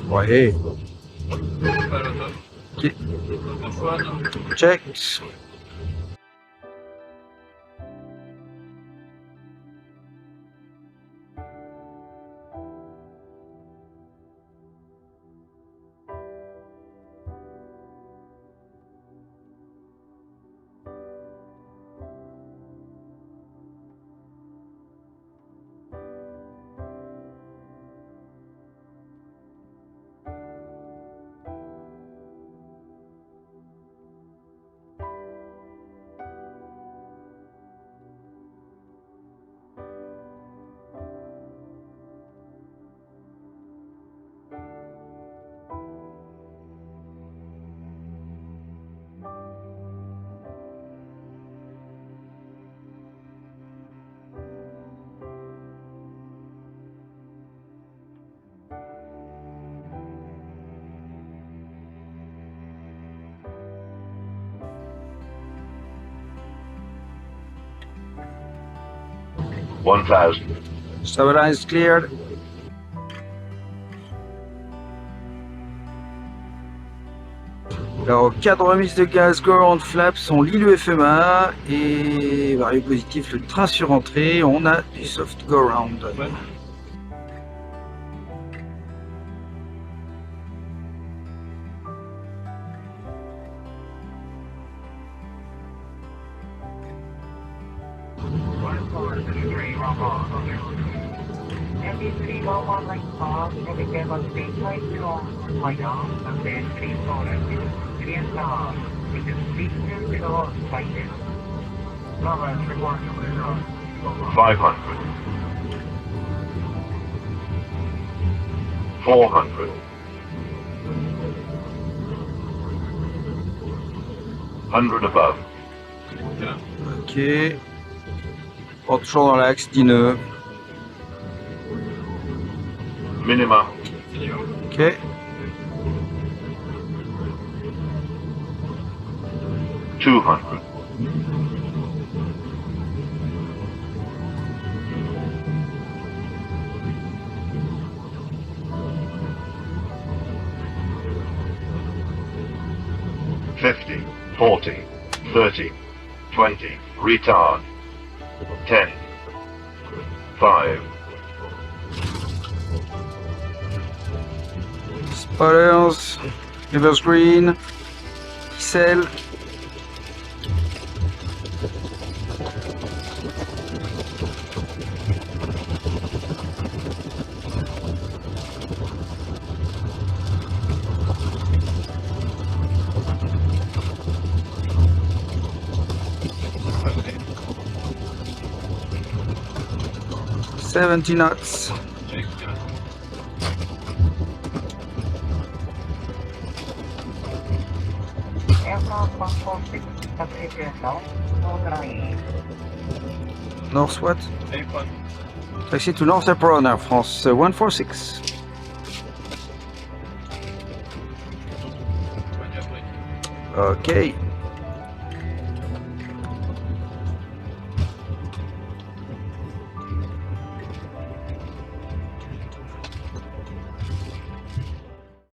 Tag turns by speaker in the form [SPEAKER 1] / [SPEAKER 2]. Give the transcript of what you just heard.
[SPEAKER 1] Ouais. Ok. Check.
[SPEAKER 2] 1000.
[SPEAKER 1] Stabilize cleared. Alors, cadre remise de gaz, go around flaps, on lit le FMA et varié positif, le train sur entrée, on a du soft go around.
[SPEAKER 3] Ouais.
[SPEAKER 2] Five hundred. 400. 100 above.
[SPEAKER 1] Ok. Bon, toujours dans l'axe, 10 nœuds.
[SPEAKER 2] Minima.
[SPEAKER 1] Ok.
[SPEAKER 2] 200. 50, 40, 30, 20, retard. 10, 5,
[SPEAKER 1] Spoilers, reverse green, sell. $70 knots. North what? Taxi to North Apron, Air France 146. Okay.